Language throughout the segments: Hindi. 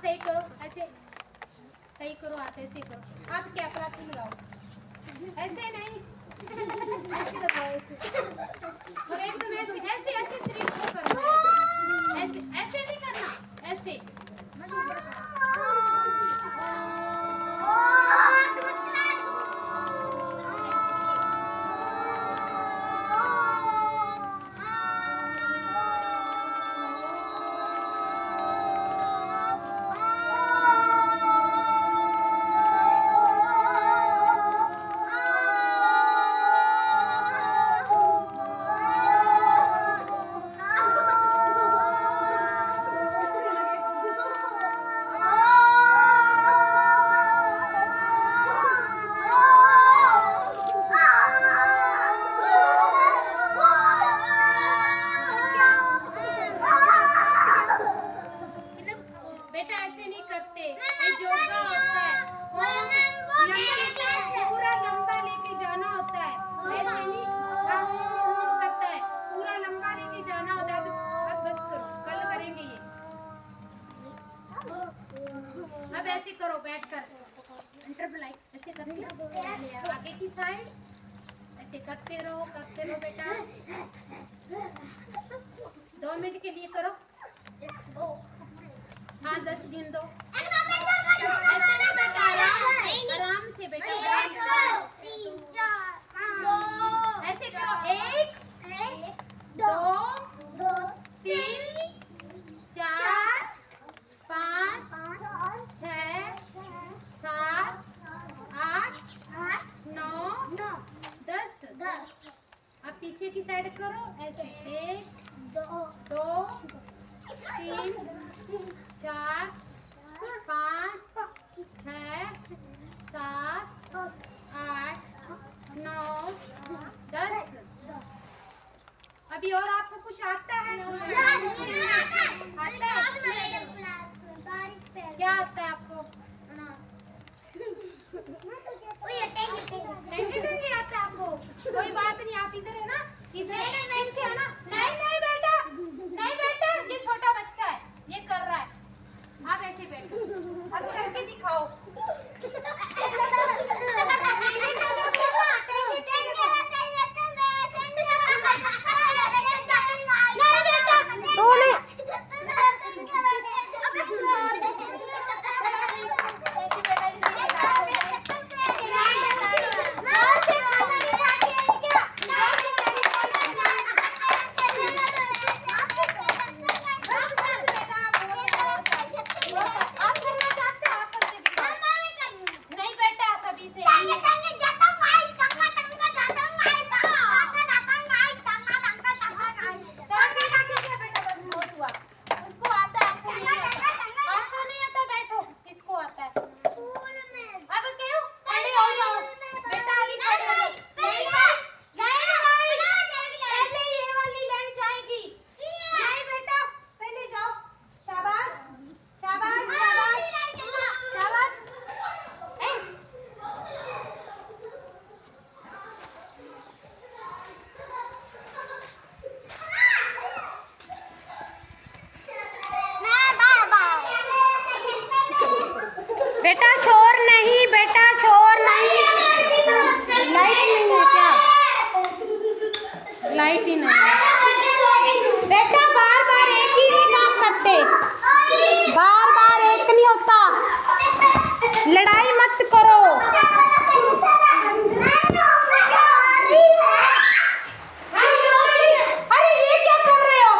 सही करो, ऐसे सही करो, हाथ ऐसे करो, हाथ क्या पराठी लगाओ, ऐसे नहीं ऐसे लगाओ, ऐसे और एकदम ऐसे ऐसे ऐसे शरीर को करना है, ऐसे ऐसे नहीं करना, ऐसे बेटा ऐसे नहीं करते, ये योगा होता है, पूरा लंबा लेके जाना होता है, ऐसे नहीं करता है, पूरा लंबा लेके जाना होता है। अब बस करो, कल करेंगे ये। अब ऐसे करो बैठकर, इंटरप्लाई ऐसे करके आगे की साइड ऐसे करते रहो बेटा। 2 मिनट के लिए करो, हाँ 10 दिन दो, ऐसे नहीं बेटा, आराम से बेटा, ऐसे करो, 1 2 3 4 5 6 7 8 9 10। अब पीछे की साइड करो, ऐसे 1 2 3 4 5 6 7 8 9 10। अभी और आपको कुछ आता है? आता है? क्या आता है आपको? नहीं आता आपको, कोई बात नहीं, आप इधर है ना, इधर से है ना। नहीं बेटा ये छोटा बच्चा है, ये कर रहा है, आप ऐसे बैठो, अब करके दिखाओ। बेटा शोर नहीं, बेटा शोर नहीं, लाइट नहीं है क्या? लाइट ही नहीं है बेटा, बार बार एक ही नहीं काम करते, बार बार एक नहीं होता, लड़ाई मत करो। अरे ये क्या कर रहे हो?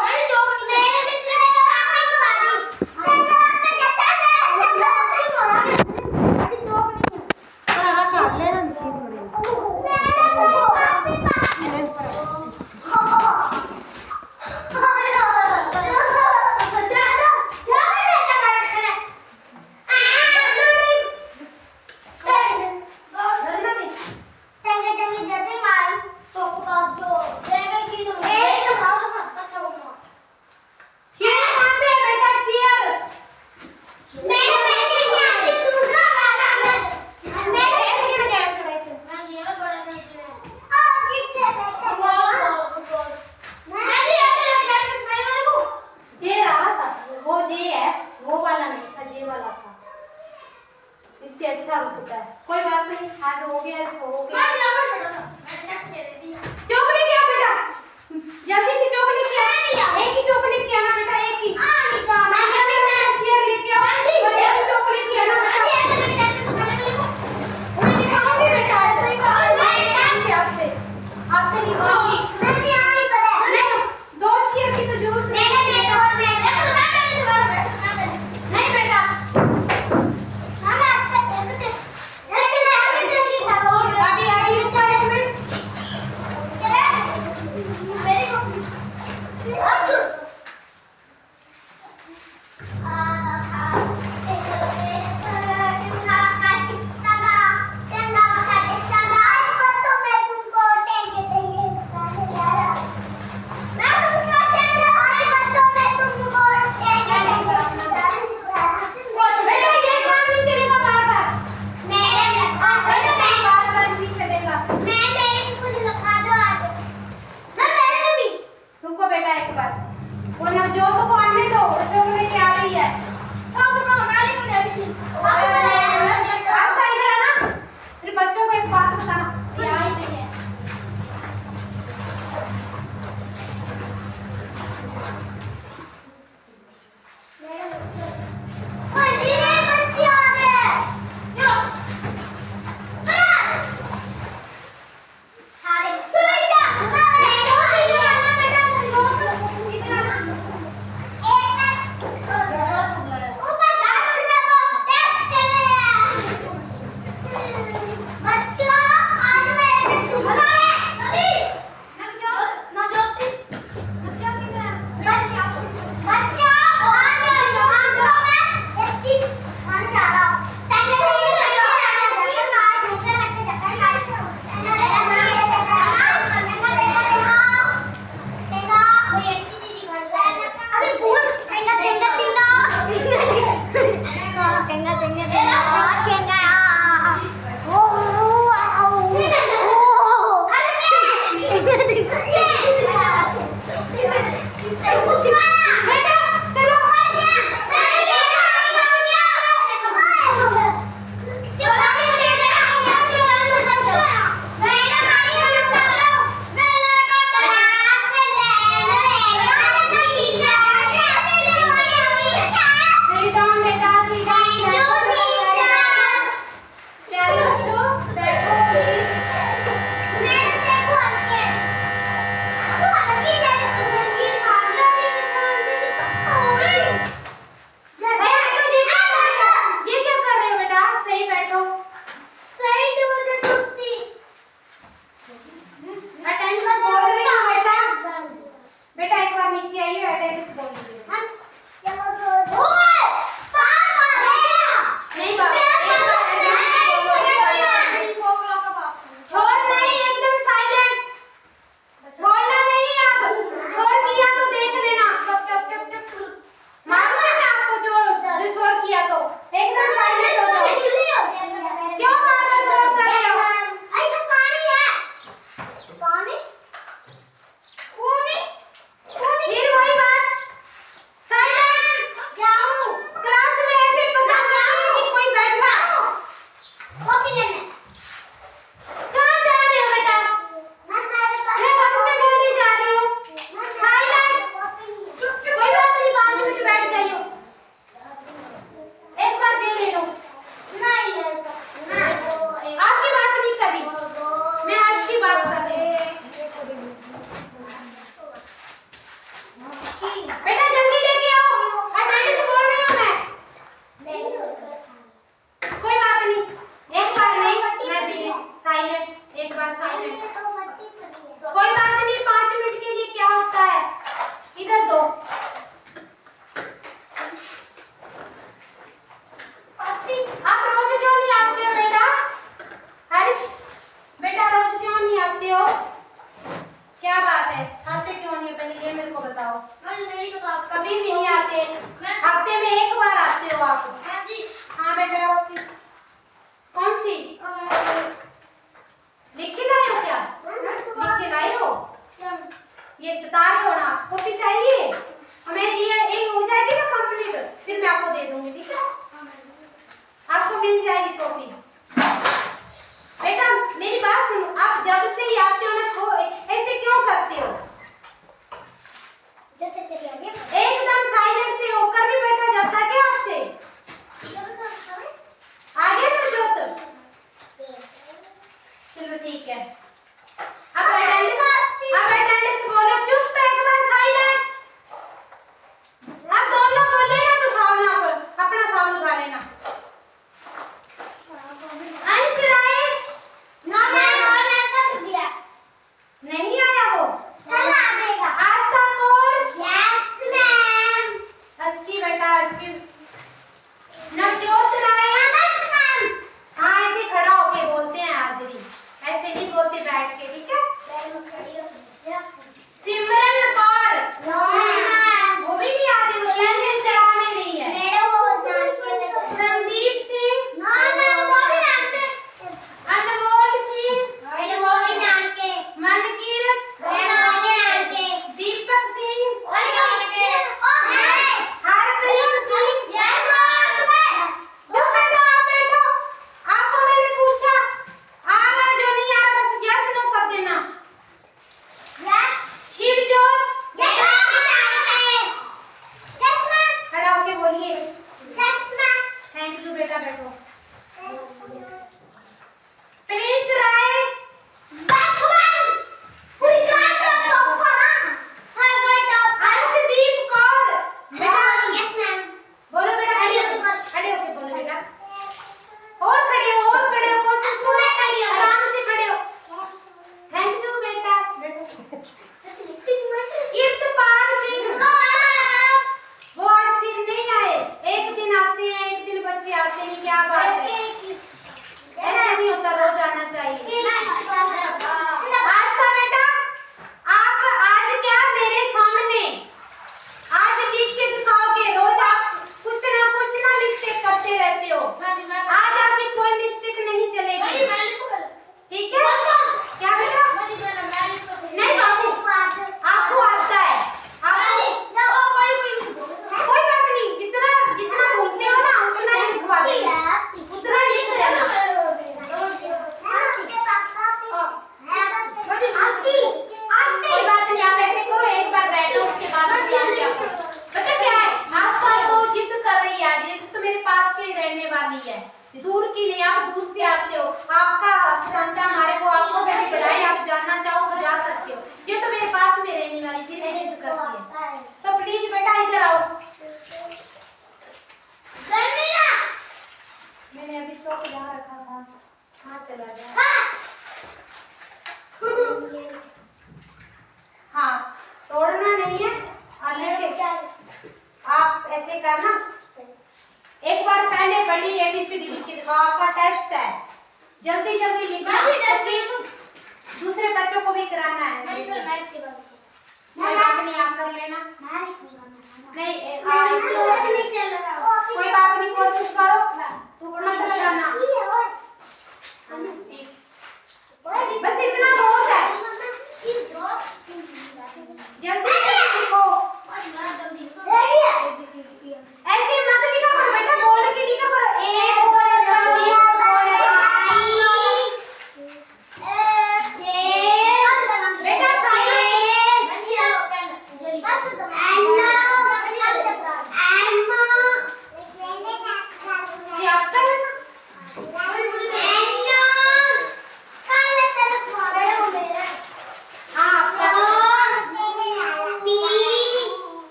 इससे अच्छा होता है। कोई बात नहीं, आज हो गया सो गया। चॉकलेट क्या बेटा, जल्दी से चॉकलेट क्या, एक ही चॉकलेट क्या ना बेटा, एक ही चेयर लेके आओ और एक ही चॉकलेट क्या ना बेटा, आपसे लिखवाऊंगी नहीं, 2 चेयर की तो जरूरत नहीं बेटा। आगे आगे रुको 1 मिनट। रुको बेटा एक बार, वो नवजोत को आने दो, चॉकलेट आ रही है। आपका इधर है ना, फिर बच्चों को एक बात बताना, ये आ ही गई है। मिल जाएगी कॉपी। बेटा नवजोत राय। हाँ ऐसे खड़ा होके बोलते हैं हाजिरी, ऐसे नहीं बोलते बैठ के, ठीक है। सिमरन कौर वो भी नहीं आती, वो कहने से आने नहीं है। संदीप सिंह, अनमोल सिंह, मनकीरत, दीपक सिंह, हरप्रीत सिंह। जो बैठो आप बैठो, आपको मैंने पूछा आ रहा जो नहीं आ रहा बस यस नो कर देना। शिवजोत खड़ा होके बोलिए। थैंक यू बेटा, बैठो। प्रिंस राय, अंशदीप कौर, बेटा बोलो बेटा, खड़े होके बोलो बेटा। और खड़े हो कोशिश करो, आराम से खड़े हो। थैंक यू बेटा, बैठो। कीर्तपाल सिंह, वो आज फिर नहीं आए, एक दिन आते हैं एक दिन बच्चे आते नहीं, क्या बात है, ऐसा नहीं होता, रोज आना चाहिए। आस्था बेटा, आप आज क्या मेरे सामने आज जीत के दिखाओगे, रोज आप कुछ ना मिस्टेक करते रहते हो, आज आपकी कोई मिस्टेक नहीं चलेगी, ठीक है। क्या बेटा? नहीं बाबू, आपको आता है, आपको कोई बात नहीं, जितना बोलते हो ना उतना ही लिखवा देना, उतना लिख देना। कोई बात नहीं, आप ऐसे करो, एक बार बैठो उसके बाद क्या करो। पता क्या है, आपका तो जिद कर रही है, ये तो मेरे पास के ही रहने वाली है, दूर की नहीं, आप दूर से आते हो, आपका संता हमारे को आपको कभी बुलाए, आप जाना चाहो तो जा सकते हो, ये तो मेरे पास में रहने वाली फिर भी जिद करती है, तो प्लीज बेटा इधर आओ। मैंने अभी स्टॉक यहाँ रखा था, हाँ चला गया। हाँ तोड़ना नहीं है, और लेके आप ऐसे करना, एक बार पहले बड़ी एबीसीडी लिख के दिखाओ, आपका टेस्ट है, जल्दी जल्दी लिखना, दूसरे बच्चों को भी कराना है। कोई बात नहीं, आप कर लेना। नहीं कोई बात नहीं, कोशिश करो, टूटना तो करना, बस इतना बहुत है, जल्दी लिखो, ऐसे मत लिखा करो बेटा, बोल के लिखा करो, एक बेटा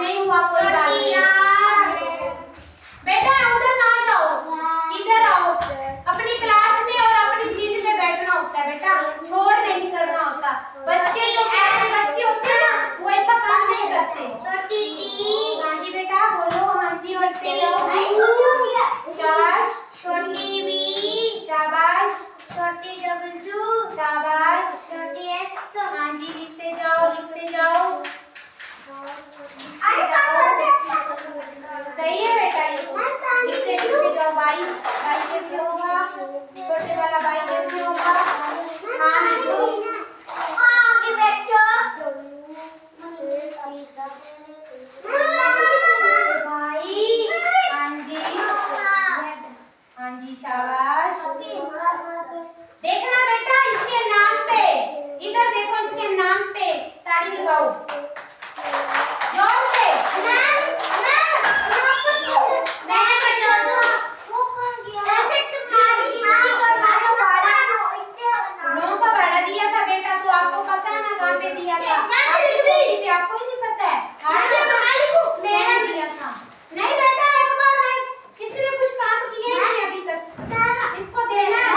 नहीं हुआ कोई बात नहीं। बेटा उधर ना जाओ, इधर आओ। अपनी क्लास में और अपनी फील्ड में बैठना होता है बेटा, शोर नहीं करना होता। बच्चे जो प्यारे बच्चे होते हैं ना, वो ऐसा काम नहीं करते। हाँ जी बेटा बोलो, हाँ जी बच्चे शाबाश, छोटी बी शाबाश, छोटी डब्ल्यू शाबाश, छोटी एक्स हाँ जी लिखते जाओ लिखते जाओ। सही है बेटा, ये लिखते लिखते जाओ। बाई बाई कैसे होगा, छोटे वाला बाई कैसे होगा। हाँ लिखो, आगे बैठो। बाई हाँ जी हाँ जी शाबाश। देखना बेटा इसके नाम पे, इधर देखो इसके नाम पे ताड़ी लगाओ जोर से। नौ का भाड़ा दिया था बेटा, तो आपको पता है ना कहाँ पे दिया था? आपको ही नहीं पता है? मैंने दिया था। नहीं बेटा एक बार नहीं, किसी ने कुछ काम किया नहीं अभी तक, इसको देना है।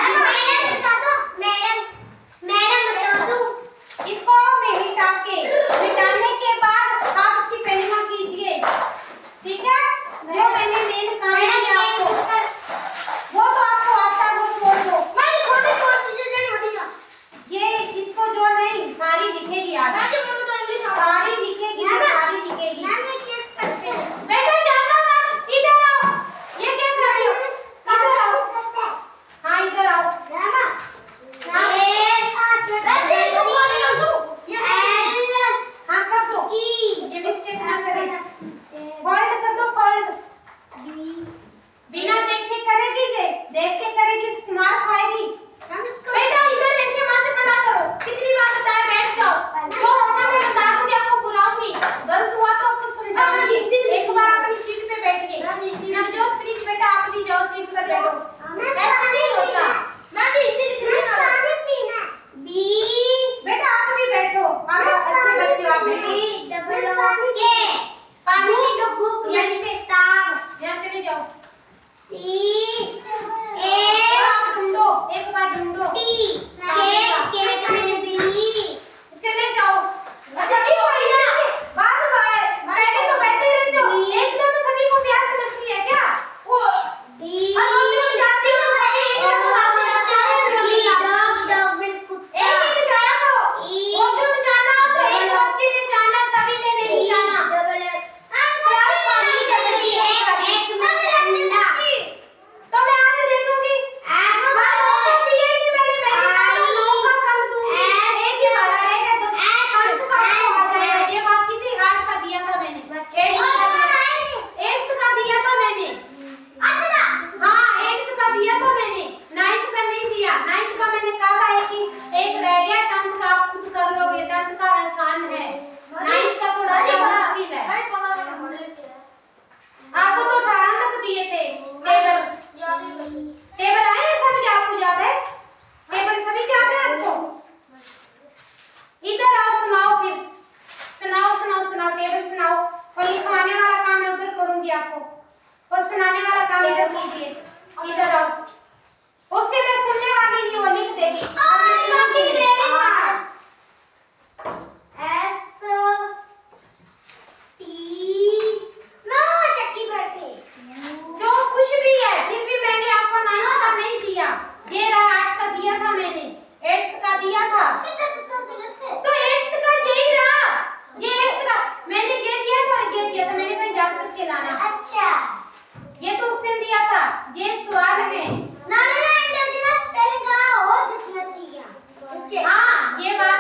इसको मिटा के, मिटाने के बाद आप इसकी पेनिंग कीजिए, ठीक है? जो मैंने मेन काम किया आपको, वो तो आपको आता है, वो छोड़ दो। ये इसको जो नहीं सारी लिखेगी आगे, सारी लिखेगी, सारी लिखेगी। बेटा जाना मत, इधर आओ। ये क्या कर रही हो? इधर आओ। हाँ इधर आओ। हाँ कर दो, ये मिस्टेक ना करें। फोल्ड कर दो, फोल्ड। बिना देखे करेगी, जे देख के करेगी मार खाएगी। बेटा इधर ऐसे मत पढ़ा करो, कितनी बार बताया बैठ जाओ। जो होगा मैं बता दूंगी, आपको बुलाऊंगी। गलत हुआ तो आपको समझाऊंगी। एक बार अपनी सीट पे बैठिए। नवजोत प्लीज बेटा आप भी जाओ सीट पर बैठो, ऐसा नहीं होता। बेटा आप भी बैठो, आप अच्छे बच्चे हो। आप पानी की जो बुक यहीं से यहाँ चले जाओ। आप ढूंढो, एक बार ढूंढो। चले जाओ सभी को, बात पहले तो बैठे रहते हो, एकदम सभी को प्यास लगती है क्या? जाती हूँ एक जाया करो। वॉशरूम जाना हो तो एक बच्चे ने जाना, सभी ने नहीं जाना। तो मैं आज दे दूंगी। ये बात की थी, 8 का दिया था मैंने, 8 का दिया था मैंने। हाँ 8 का दिया था मैंने, 9 का नहीं दिया। 9 का मैंने कहा था एक रह गया, 10 का आप खुद कर लोगे, 10 का आसान है, 9 का थोड़ा सा मुश्किल है। आपको तो 18 तक दिए थे। टेबल आए हैं सभी, आपको याद है? टेबल सभी याद है आपको? इधर आओ, सुनाओ फिर, सुनाओ सुनाओ सुनाओ, टेबल सुनाओ। और लिखवाने वाला काम मैं उधर करूंगी आपको, और सुनाने वाला काम इधर कीजिए। इधर आओ, उससे मैं सुनने वाली नहीं, वो लिख देगी। जो कुछ भी है, फिर भी मैंने आपको 9 का नहीं दिया। ये रहा 8 का दिया था मैंने, 8 का दिया था, तो 8 का यही रहा। ये 8 का मैंने ये दिया था, ये दिया था मैंने, कहीं याद करके लाना। अच्छा ये तो उस दिन दिया था, ये सवाल है। हाँ ये बात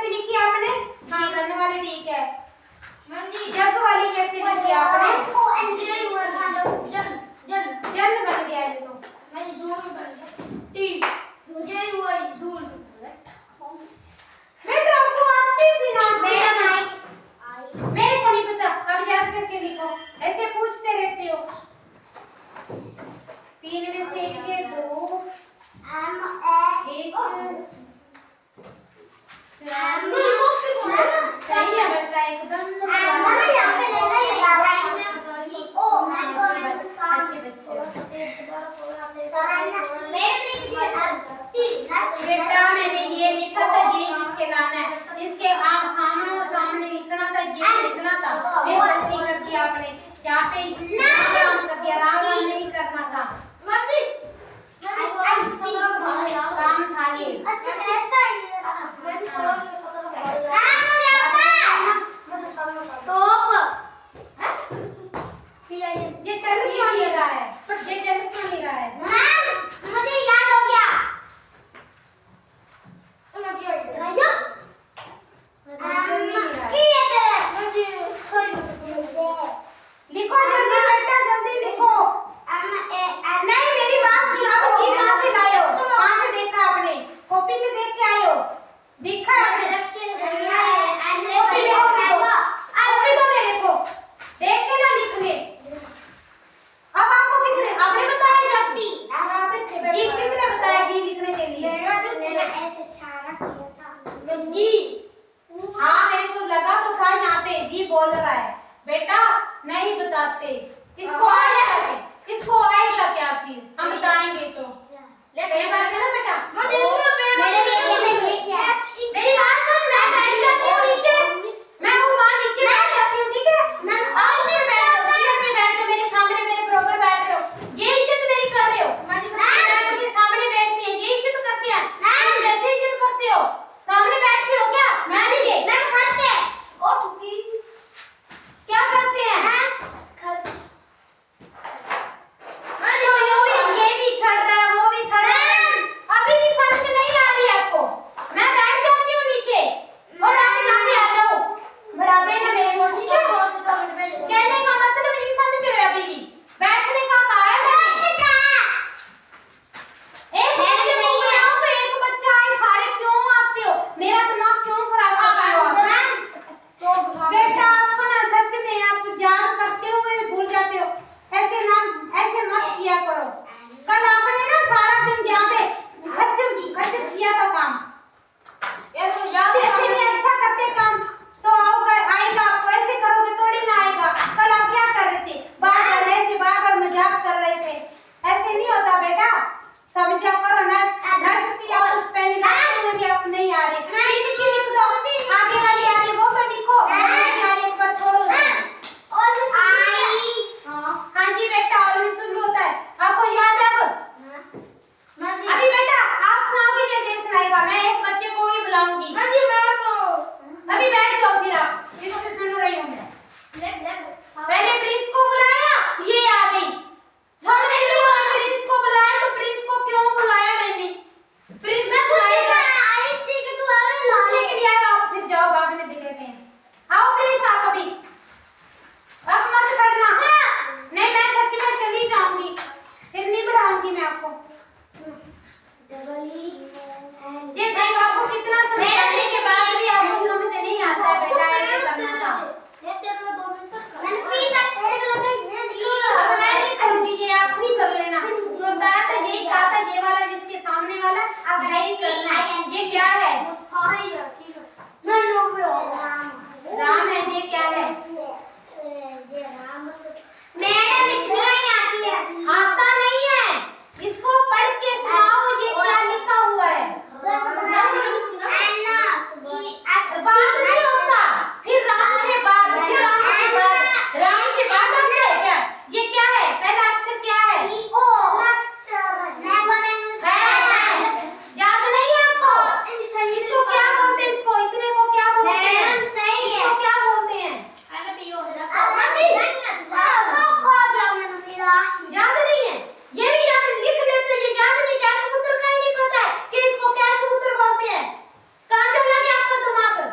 कैसे लिखी आपने? हाँ घन वाली ठीक है। जग वाली कैसे लिखी आपने? जन बन गया ये तो। बेटा आपको आती थी ना? मेरे को नहीं पता, अब याद करके लिखो, ऐसे पूछते रहते हो। 3 में से के 2 1 सही है बेटा एकदम। बेटा मैंने ये लिखा था, ये लिख के लाना है, इसके आप सामने लिखना था, ये लिखना था। मैं गलती कर दी आपने, जहाँ पे राम कर दिया, राम नहीं करना था। काम था ये। ये चल क्यों नहीं रहा है? ये चल क्यों नहीं रहा है? मुझे याद हो गया। लिखो जल्दी बेटा, जल्दी लिखो। नहीं मेरी बात सुनो, आप जी कहाँ से लाए हो? कहाँ से देखा आपने? कॉपी से देख के आए हो? देखा आपने? कॉपी दो मेरे को, देख के ना लिखने। अब आपको किसने आपने बताया? जब जी किसने बताया जी लिखने के लिए? जी हाँ मेरे को लगा तो था यहाँ पे जी बोल रहा है। बेटा नहीं बताते, इसको आएगा क्या? इसको आएगा क्या फिर? हम बताएंगे तो सही बात है ना बेटा? मेरी बात सुन, मैं बैठ जाती हूँ नीचे, मैं वहाँ नीचे बैठ जाती हूँ, ठीक है? आप फिर बैठ जाओ, मेरे सामने मेरे बराबर बैठ रहे हो, ये इज्जत मेरी कर रहे हो। मेरे सामने बैठती है, ये इज्जत करती है, तुम वैसे इज्जत करते हो, सामने बैठती हो क्या? मैं नहीं क्या करते हैं? ये भी खड़ रहा है, वो भी खड़ा है, अभी भी समझ नहीं आ रही आपको? मैं बैठ जाती हूँ नीचे और आप यहाँ पे आ जाओ, बढ़ा देना मेरे को, ठीक है? कहने का मतलब नहीं समझ रहे अभी भी, बैठने का कहा है मैंने। एक बच्चा आए, सारे क्यों आते हो? मेरा दिमाग क्यों खराब कर रहे हो आप? बेटा आपको ना सच में आप याद करते हो फिर भूल जाते हो, ऐसे मत किया करो। कल आपने ना सारा दिन यहाँ पे खच्चर किया था काम, ऐसे नहीं अच्छा करते काम तो आएगा आपको, ऐसे करोगे थोड़ी ना आएगा। कल आप क्या कर रहे थे? बार बार मजाक कर रहे थे, ऐसे नहीं होता बेटा, समझा करो ना। नष्ट किया उस पेन में भी आप नहीं आ रहे, लिख दो आगे वाली आगे वो तो लिखो, एक बार छोड़ो। हाँ जी बेटा, और भी शुरू होता है, आपको याद है? अभी बेटा आप सुनाओगे जैसे सुनाएगा, मैं एक बच्चे को ही बुलाऊंगी। अभी बैठ जाओ, फिर आप इससे सुन रही हूँ मैं। पहले प्रिंस को बुलाया, ये आ गई, समझ नहीं प्रिंस को बुलाया तो प्रिंस को क्यों बुलाया मैंने? प्रिंस बुलाएगा पूछने के लिए आया, आप फिर जाओ बाद में देख लेते हैं। आओ प्रिंस आप अभी, अब मत करना। नहीं मैं सच में चली जाऊंगी, फिर नहीं बढ़ाऊंगी मैं आपको। ये देख आपको कितना समझाने के बाद भी आपको समझ नहीं आता है बेटा, ऐसे करना था। अब मैं नहीं करूंगी, ये आप ही कर लेना। तो बताया था ये कहा था, ये वाला जिसके सामने वाला अब यही करना है। ये क्या है? राम है, ये क्या है? आता नहीं है, इसको पढ़ के सुनाओ, ये क्या लिखा हुआ है? बात नहीं होता, फिर राम से बात आता है क्या? ये क्या है? पहला अक्षर क्या है? याद नहीं है आपको? इसको क्या बोलते हैं? इसको इतने को क्या बोलते हैं? इसको क्या बोलते हैं? याद नहीं है? ये भी याद लिख लेते हो, ये याद नहीं? क्या कबूतर का ही नहीं पता है कि इसको क्या कबूतर बोलते हैं? कहाँ चला गया आपका दिमाग?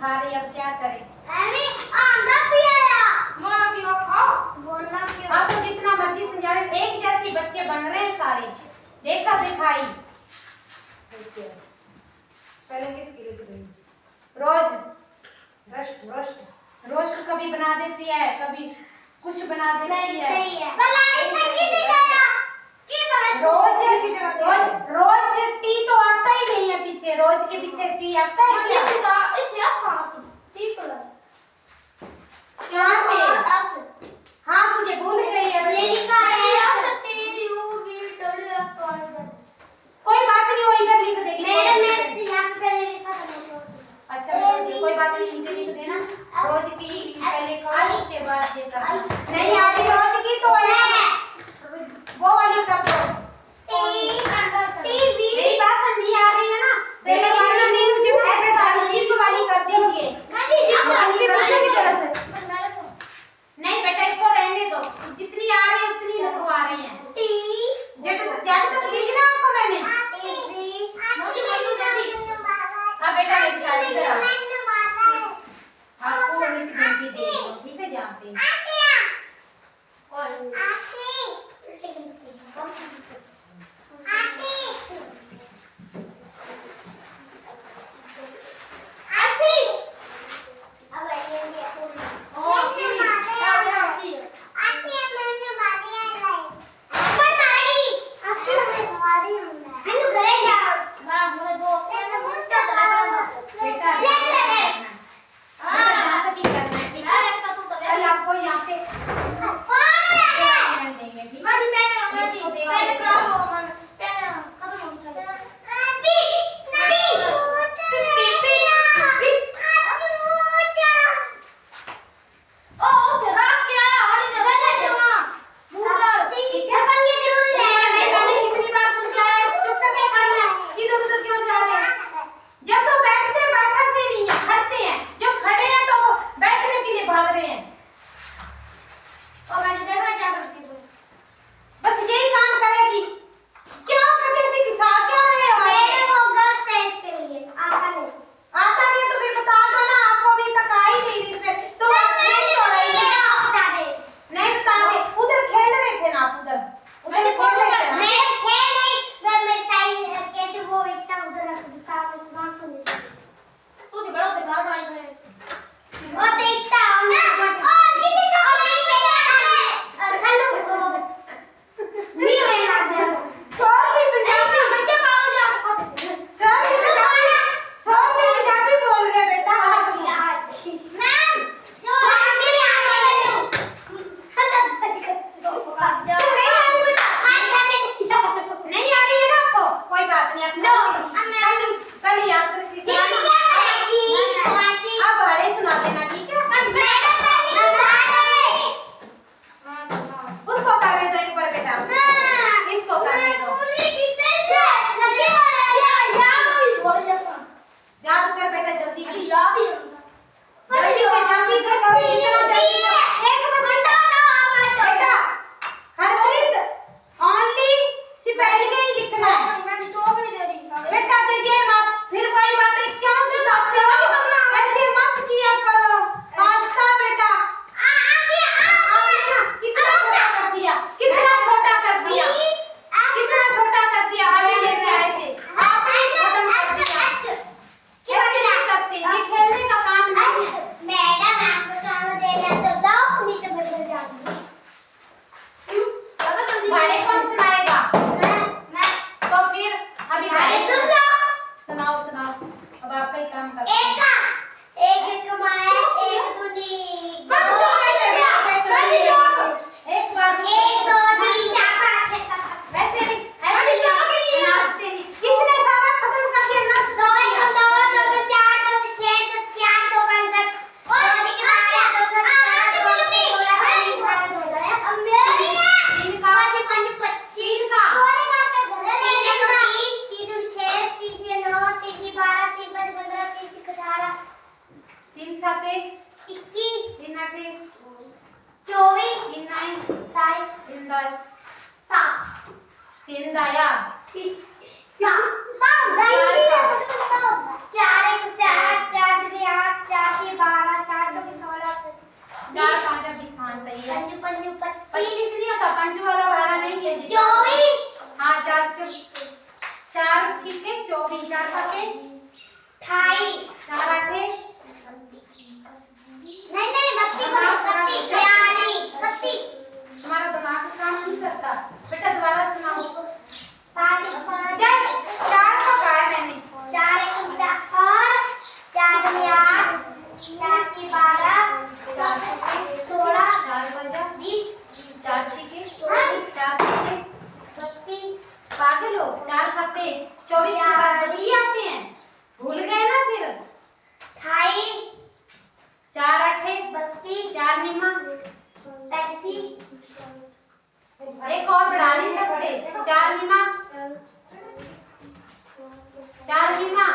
खा रही, अब क्या करें? अरे आंधा पिया माँ पियो खाओ। बोलना क्यों आप तो जितना मर्जी समझाए, एक जैसे बच्चे बन रहे हैं सारे, देखा दिखाई। पहले किसकी लिख रही? रोज रोस्ट रोस्ट कभी बना देती है, कभी कुछ बना देती है। सही है भलाई से की दिखाया की बात रोज रोज टी तो आता ही नहीं है पीछे, रोज के पीछे टी आता है क्या? क्या पे? हाँ तुझे भूल गई है। कोई बात नहीं, वो इधर लिख देगी। अच्छा कोई बात नहीं, नीचे लिख देना। रोज की पहले करो, उसके बाद ये करना। नहीं आ रही रोज की तो वो वाली कर दो। मेरी बात नहीं आ रही है ना, पहले वाली नहीं, मुझे तो वाली कर देंगे। नहीं बेटा इसको रहने दो, जितनी आ रही है उतनी लिखवा रहे हैं। जब तक देखी ना आपको मैंने। हाँ बेटा एक साइड से आपको लिख देंगी, दे दो ठीक है जहाँ पे। आपको यहाँ पे देंगे ठीक है? कितनी बार समझाया, चुप करके खड़े हैं, इधर उधर क्यों जा रहे हैं? जब तो बैठते नहीं है, खड़ते हैं, जब खड़े हैं तो वो बैठने के लिए भाग रहे हैं। बस यही काम करेगी, क्यों कभी ऐसे खिसा क्यों रहे हो? आता नहीं है तो फिर बता दो ना, आपको अभी तक आ ही नहीं रही, फिर तो आप खेल क्यों रही है? नहीं बता दे, उधर खेल रहे थे ना आप, उधर उधर खेल रहे थे ना। पंजाबी बोल रहे बेटा। नहीं आ रही है ना आपको, कोई बात नहीं, कल याद करके अब बड़े सुना देना ठीक है? उसको करने दो एक बार बेटा, इसको करने दो। याद कर बेटा, जल्दी जल्दी से करो, इतना जल्दी एक बस बेटा। हरप्रीत ओनली स्पेलिंग ही लिखना है बेटा, दीजिए मत, फिर वही बात है, क्यों सिखाते हो? ऐसे मत किया करो, आस्था बेटा। कितना छोटा कर दिया, कितना छोटा कर दिया, कितना छोटा कर दिया। हमें लेके आए थे, आपने खत्म कर दिया। ऐसे नहीं करते, ये खेलने का काम नहीं है। बड़े कौन सुनाएगा? तो फिर अभी बड़े सुनाओ सुनाओ, अब आपका ही काम करते हैं। एक बार वैसे नहीं, ऐसे नहीं, किसने सारा खत्म कर दिया ना? तीन साते तीन दाया चार पाँच 20 हाँ सही है। 25 नहीं होता, पंजू वाला भाड़ा नहीं है जी। हाँ चार छिके 24, चार सके चार आठे तुम्हारा दिमाग काम नहीं करता बेटा, दोबारा सुनाओ। चार का कहा है मैंने। 4 छिके 4 छिके पागल हो, 4 सते 24 के बाद 32 आते हैं, भूल गए ना फिर। 4 आठे 4 निमा, एक और बढ़ा नहीं सकते। 4 निमा 4 निमा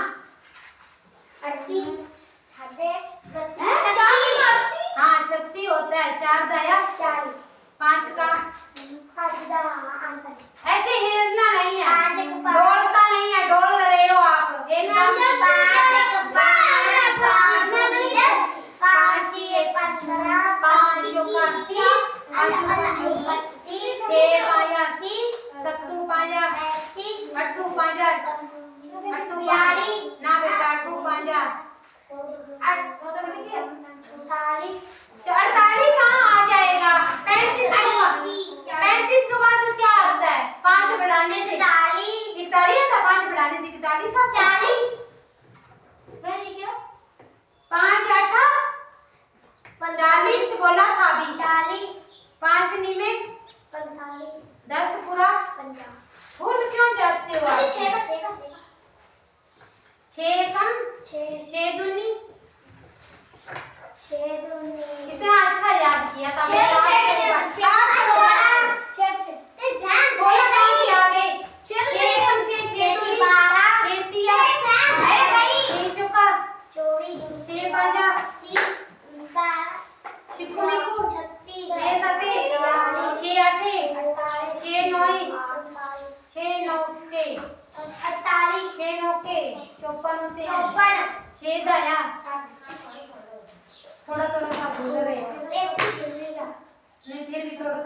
हाँ 36 होता है। 4 दाया 5 का ऐसे हिलना नहीं है, डोलता नहीं है, डोल रहे हो आप एकदम। 48 कहाँ आ जाएगा? 35 के बाद क्या आता है? 5 बढ़ाने से 41 आता, 5 बढ़ाने से 41 आता। 5 8 40 बोला था अभी। 5 निमे 10 पूरा भूल क्यों जाते हो आप? 6 कम 6 दूनी कितना अच्छा याद किया था। 16 कहाँ से आ गए? 6 कम 6 दूनी 6 चौका 6 पाँचा छिक्कू मिक्कू 6 सते 6 आठे 6 नौए 6 नौ के 54 होते हैं। 6 दाया थोड़ा सा भूल रहे हो नहीं, फिर भी थोड़ा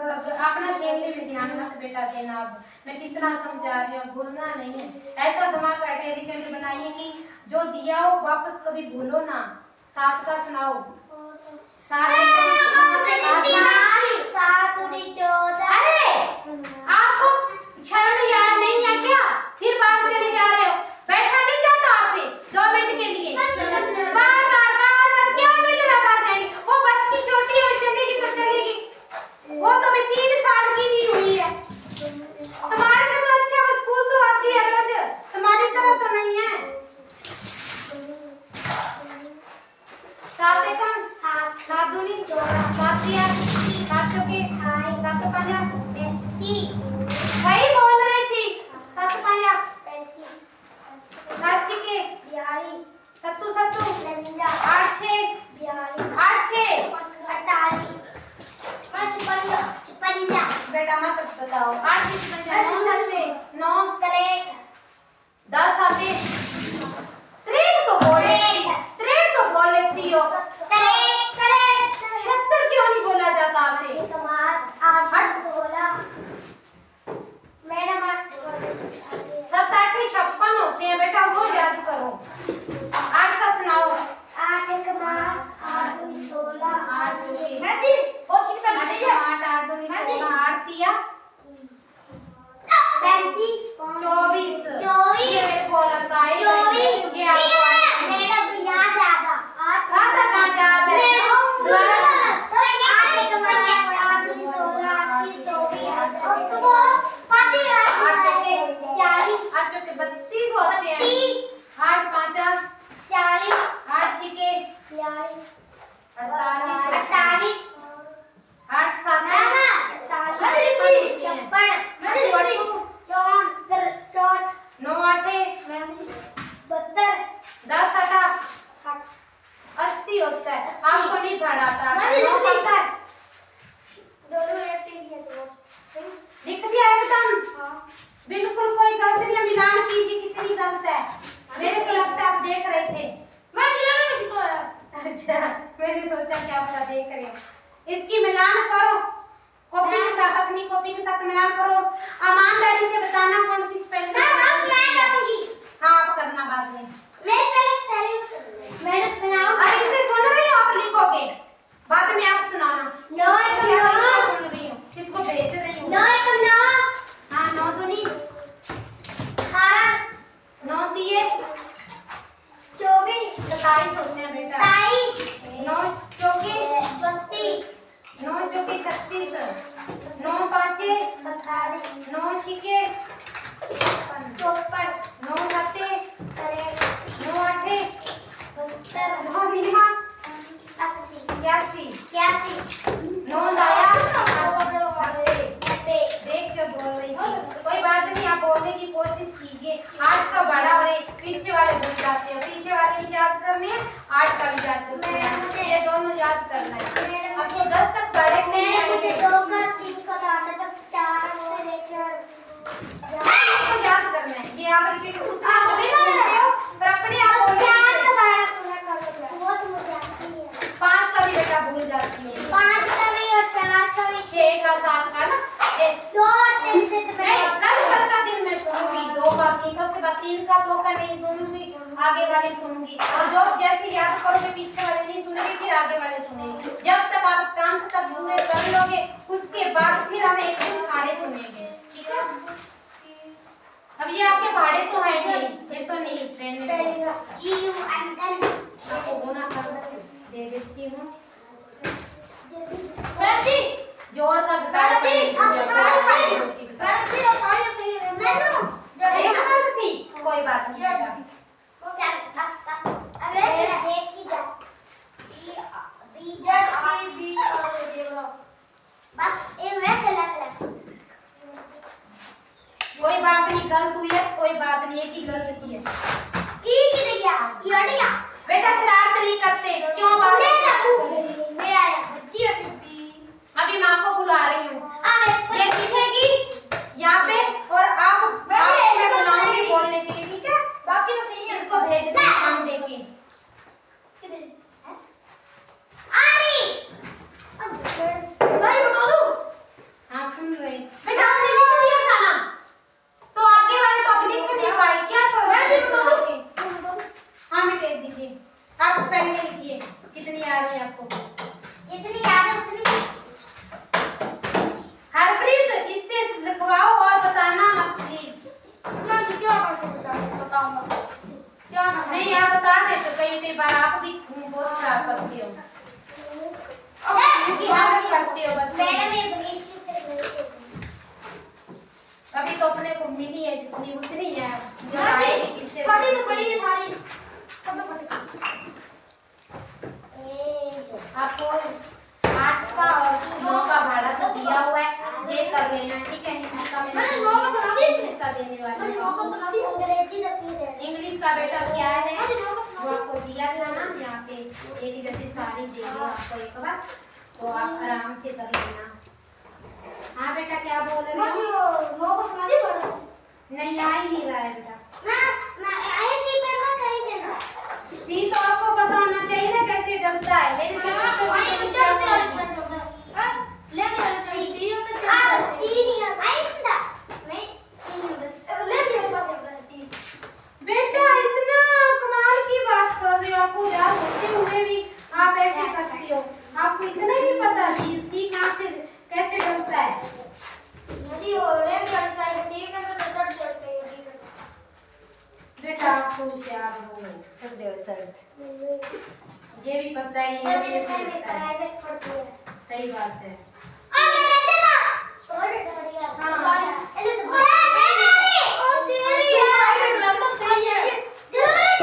अपना खेलने में ध्यान मत बेटा देना। अब मैं कितना समझा रही हूँ, भूलना नहीं है। ऐसा दिमाग कैटेगरी बनाइए कि जो दिया हो वापस कभी भूलो ना। 7 का सुनाओ। 7 अरे आपको शर्म याद नहीं है क्या? फिर बाहर चले जा रहे हो, बैठा नहीं जाता आपसे 2 मिनट के लिए। बार बार क्या मिल रहा बात जाएंगे? वो बच्ची छोटी है, चलेगी तो चलेगी, वो तो भी 3 साल की नहीं हुई है। तुम्हारे से तो अच्छा वो स्कूल तो आती है रोज, तुम्हारी तरह तो नहीं है। 7 एकम 7 दूनी 7 दिया 7 चौके 7 पाँचा वही बोल रही थी। 7 पाँचा 7 छिके 7 8 6 8 6 बेटा मत बताओ। 8 6 9 10 आते 63 तो बोल लेती हो। 76 क्यों नहीं बोला जाता आपसे? 7 8 56 होते हैं बेटा, वो याद करो। 8 का सुनाओ। 8 8 2 16 8 2 8 दिया 24 ये मेरे को लगता है ये आपको आधा कहाँ याद है? 8 चौके 32 होते हैं। 8 पाँचा 8 छिके 48 8 7 9 आठे 10 8 80 होता है। आपको नहीं पढ़ाता, 9 पढ़ता है। लिख दिया एकदम बिल्कुल, कोई गलतियां मिलान कीजिए कितनी ही गलत है। मेरे को लगता है आप देख रहे थे। मैं दिला नहीं सोया। अच्छा, मैंने सोचा क्या पता देख रहे हो। इसकी मिलान करो, कॉपी के साथ, अपनी कॉपी के साथ मिलान करो। ईमानदारी से बताना कौन सी स्पेलिंग। अब मैं करूंगी। हाँ, आप करना बाद में। मैं पहले स्पेलिंग मैंने सुनाओ। अब इससे सुन रही हो, आप लिखोगे, बाद में आप सुनाना। नो एकम नो। सुन रही हूँ, किसको भेज रही हूँ। नो एकम नो। हाँ, 9 सुनी। 18 9 दिए 24 27 होते हैं बेटा। 27 9 चौके 32 9 चौके 36 9 पाँचे 48 9 छिके 54 9 सत्ते 9 आठे 72 9 मिनिमा 80 81 81 9 दाया 90 देख के बोल रही थी। कोई बात नहीं, आप बोलने की कोशिश कीजिए। 8 का बड़ा और एक पीछे वाले भूल जाते हो। पीछे वाले भी याद करने हैं, 8 का भी याद करना है, ये दोनों याद करना है। अब तो 10 तक बड़े मैंने मुझे 2 का 3 का डाटा तक 4 से लेकर तो याद करना है। ये आप रिपीट उतना तो नहीं बोलते हो, पर अपने आप बोलते 4 का हो। बड़ा सुना कर वो तो मुझे आती है। 5 का भी बेटा भूल जाती हो। 5 का भी और 4 का भी 6 का 7 का ना 2 और 3 से तो नहीं, कल का दिन मैं सुनूंगी। 2 का 3 का, उसके बाद 3 का 2 का नहीं सुनूंगी, आगे वाले सुनूंगी। और जो जैसे याद करोगे पीछे वाले नहीं सुनेंगे, फिर आगे वाले सुनेंगे। जब तक आप काम तक पूरे कर लोगे, उसके बाद फिर हम एक दिन सारे सुनेंगे, ठीक है। अब ये आपके भाड़े तो है नहीं, ये तो नहीं ट्रेन में पहले यू एंड देन आपको बोना कर दे देती हूँ। राजी जोड़ का राजी कोई बात नहीं बेटा। चल बस अबे देख ही जा बस ये मैं चला कोई बात नहीं, गलत हुई है, कोई बात नहीं, एक ही गलत की है। की गया ये हट गया बेटा शरारत नहीं करते, क्यों बात मैं आया बच्ची अभी माँ को बुला रही हूँ। अबे ये लिखेगी यहाँ पे और आप मैं बुलाऊंगी बोलने के लिए, ठीक है। बाकी तो सही है, इसको भेज दे हम देंगे। भाई बता दो हाँ सुन रही बेटा, आपने लिख दिया था ना, तो आगे वाले तो आप लिख नहीं पाए, क्या करो। हाँ मैं भेज दीजिए। आप स्पेलिंग लिखिए, कितनी आ रही है आपको। जितनी याद है उतनी हरप्रीत इससे लिखवाओ और बताना मत प्लीज। मैं क्या बताऊंगा क्या नहीं आप बता देते, कई बार आप भी बहुत खराब करते हो, क्योंकि आप भी करते हो बच्चे। मैडम ये भेज के अभी तो अपने को मिली है जितनी उतनी है, जो हाँ जी, आएगी पीछे छोटी तो बड़ी है सारी सब तो बड़ी आपको 8 का और 9 का भाड़ा तो दिया हुआ है, ये कर लेना, ठीक है। इसका मैंने 9 का बना दिया, इसका देने वाली मैंने 9 का बना दिया अंग्रेजी लिखी है इंग्लिश का बेटा क्या है मैंने 9 का बना वो आपको दिया था ना यहाँ पे, एक जैसी साड़ी दे दी आपको एक बार, तो आप आराम से कर लेना। हाँ बेटा क्या बोल रहे हो। 9 का बना दिया नहीं आ ही नहीं रहा है बेटा। मैं ऐसी पेन का कहीं देना सी तो आपको पता होना चाहिए ना कैसे डलता है। मेरे से बेटा इतना कमाल की बात कर रहे हो, आपको याद होते हुए भी आप ऐसे करते हो। आपको इतना ही नहीं पता सी कहाँ से कैसे डलता है। बेटा आप तो होशियार हो, ये भी पता ही है, सही बात है।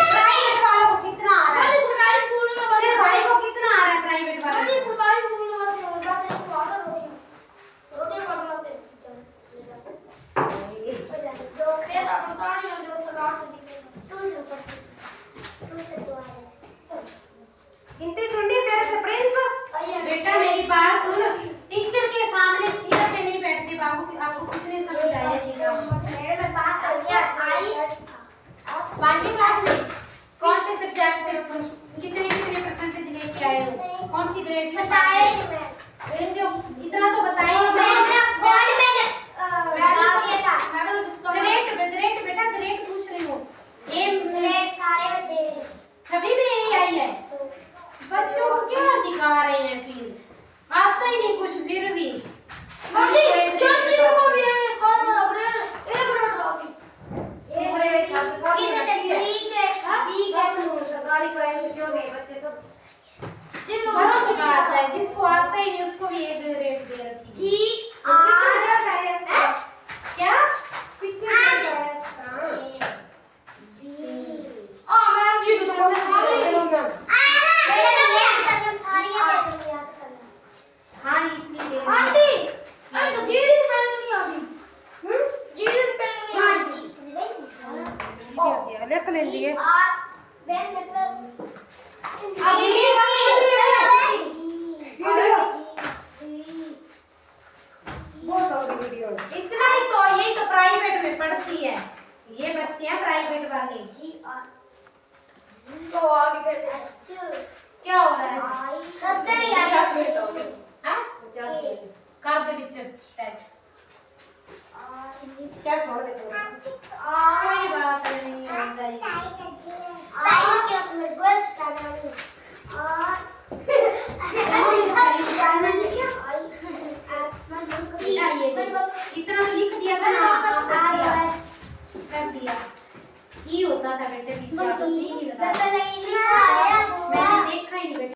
प्राइवेट वालों को कितना आ रहा है, तेरे भाई को कितना आ रहा है प्राइवेट वालों को। हिंदी सुन रही तेरे से प्रिंस। बेटा मेरी बात सुन, टीचर के सामने चीज़ पे नहीं बैठती। बाबू आपको किसने समझाया कितने कितने परसेंटेज लेके आए हो? कौन सी ग्रेड से? बताया ही नहीं मैंने। जो इतना तो बताइए। मैंने बोर्ड में लगा दिया था। ग्रेड बेटा ग्रेड पूछ रही हूँ। ग्रेड सारे बच्चे सभी में यही आई है। बच्चों को क्या सिखा रहे हैं फिर? आता ही नहीं कुछ फिर भी। मम्मी चटनी को भी हमें खाना ग्रेड एक ग्रेड होगी। हमारे छात्र सब इसे लड़की है। बी ग्रेड सरकारी पढ़ाई में क्यों नहीं बच्चे सब बहुत चुका आता है। जिसको आता ही नहीं उसको भी एक ग्रेड दे रखी है। जी क्या? ये तो तुम्हारे सारे लोग हैं। हाँ इसलिए दे रही हूँ। आंटी तो जी नहीं आती जी नहीं लेख लें दिए बहुत होगी वीडियो इतना ही तो, यही तो प्राइवेट में पढ़ती है। ये बच्चे हैं प्राइवेट वाले। तो आगे क्या हो रहा है? 70 याद हाँ? 50 मिनट कर दे पीछे टाइप। क्या छोड़ देते हो कोई बात नहीं हो जाएगी। इतना तो लिख दिया था ना। कर दिया। ई होता था बेटे पीछे।